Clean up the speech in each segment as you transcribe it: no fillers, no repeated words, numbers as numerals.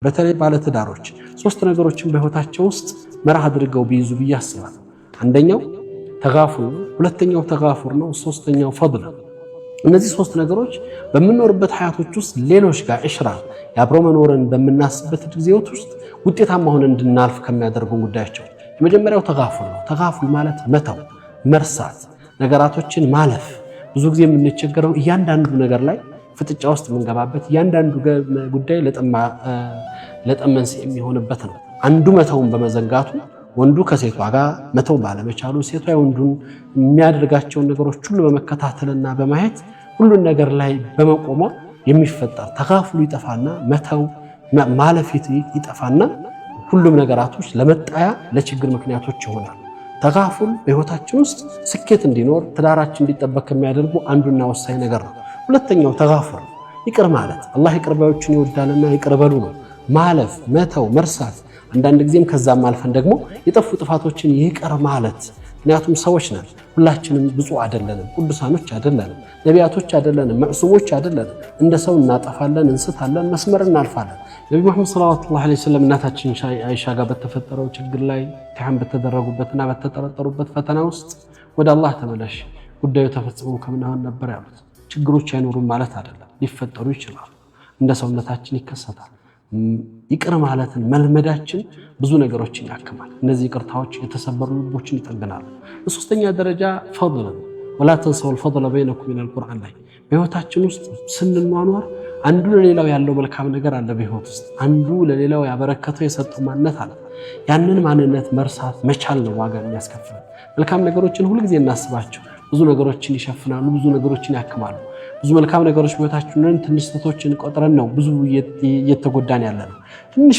በተለይ ባለትዳሮች ሶስት ነገሮችን በህይወታቸው ውስጥ መርህ አድርገው ቢይዙ ብዬ አስባለሁ። አንደኛው ተጋፉር፣ ሁለተኛው ተጋፉር ነው፣ ሶስተኛው ፈድል። እነዚህ ሶስት ነገሮች በምንኖርበት ሀያቶች ውስጥ ሌሎች ጋር ኢሽራ ያብሮ መኖርን በምናስበት ጊዜዎች ውስጥ ውጤታማ ሆነን እንድናልፍ ከሚያደርጉን ጉዳያቸው የመጀመሪያው ተጋፉር ነው። ተጋፉር ማለት መተው፣ መርሳት፣ ነገራቶችን ማለፍ። ብዙ ጊዜ የምንቸገረው እያንዳንዱ ነገር ላይ ፍጥጫ ውስጥ የምንገባበት እያንዳንዱ ጉዳይ ለጠመንስ የሚሆንበት ነው። አንዱ መተውን በመዘንጋቱ ወንዱ ከሴቷ ጋር መተው ባለመቻሉ ሴቷ ወንዱን የሚያደርጋቸውን ነገሮች ሁሉ በመከታተልና በማየት ሁሉን ነገር ላይ በመቆሟ የሚፈጠር ተጋፉሉ ይጠፋና መተው ማለፍ ይጠፋና ሁሉም ነገራቶች ለመጣያ ለችግር ምክንያቶች ይሆናሉ። ተጋፉል በህይወታችን ውስጥ ስኬት እንዲኖር ትዳራችን እንዲጠበቅ ከሚያደርጉ አንዱና ወሳኝ ነገር ነው። ሁለተኛው ተጋፉር ይቅር ማለት አላህ ይቅር ባዮችን ይወዳልና ይቅር በሉ ነው። ማለፍ፣ መተው፣ መርሳት አንዳንድ ጊዜም ከዛም አልፈን ደግሞ የጠፉ ጥፋቶችን ይቅር ማለት። ምክንያቱም ሰዎች ነን፣ ሁላችንም ብፁዕ አይደለንም፣ ቅዱሳኖች አይደለንም፣ ነቢያቶች አይደለንም፣ መዕሱሞች አይደለንም። እንደ ሰው እናጠፋለን፣ እንስታለን፣ መስመር እናልፋለን። ነቢ መሐመድ ሰለላሁ ዐለይሂ ወሰለም እናታችን አይሻ ጋር በተፈጠረው ችግር ላይ ኢምቲሃን በተደረጉበትና በተጠረጠሩበት ፈተና ውስጥ ወደ አላህ ተመለሽ ጉዳዩ ተፈጽሞ ከምናሆን ነበር ያሉት። ችግሮች አይኖሩም ማለት አይደለም፣ ሊፈጠሩ ይችላሉ፣ እንደ ሰውነታችን ይከሰታል። ይቅር ማለትን መልመዳችን ብዙ ነገሮችን ያክማል። እነዚህ ይቅርታዎች የተሰበሩ ልቦችን ይጠግናሉ። በሶስተኛ ደረጃ ፈድል ወላ ተንሰው الفضل بينكم من القرآن ላይ በህይወታችን ውስጥ ስንኗኗር አንዱ ለሌላው ያለው መልካም ነገር አለ። በህይወት ውስጥ አንዱ ለሌላው ያበረከተው የሰጠው ማንነት አለ። ያንን ማንነት መርሳት መቻል ነው ዋጋ የሚያስከፍል። መልካም ነገሮችን ሁሉ ጊዜ እናስባቸው። ብዙ ነገሮችን ይሸፍናሉ፣ ብዙ ነገሮችን ያክማሉ። ብዙ መልካም ነገሮች በህይወታችን ነን፣ ትንሽ ስህተቶችን ቆጥረን ነው ብዙ እየተጎዳን ያለ ነው። ትንሽ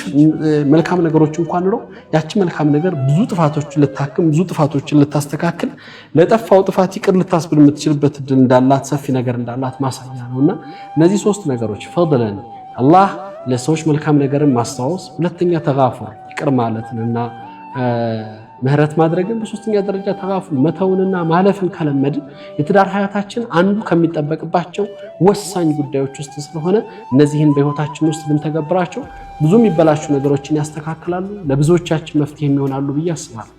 መልካም ነገሮች እንኳን ነው ያቺ መልካም ነገር ብዙ ጥፋቶችን ልታክም፣ ብዙ ጥፋቶችን ልታስተካክል፣ ለጠፋው ጥፋት ይቅር ልታስብል የምትችልበት እድል እንዳላት፣ ሰፊ ነገር እንዳላት ማሳያ ነውና እነዚህ ሶስት ነገሮች ፈድለን አላህ ለሰዎች መልካም ነገርን ማስታወስ፣ ሁለተኛ ተጋፉር ይቅር ማለትንና ምህረት ማድረግን፣ በሶስተኛ ደረጃ ተጋፉል መተውንና ማለፍን ከለመድን የትዳር ሀያታችን አንዱ ከሚጠበቅባቸው ወሳኝ ጉዳዮች ውስጥ ስለሆነ እነዚህን በህይወታችን ውስጥ ብንተገብራቸው ብዙ የሚበላሹ ነገሮችን ያስተካክላሉ፣ ለብዙዎቻችን መፍትሄ የሚሆናሉ ብዬ አስባለሁ።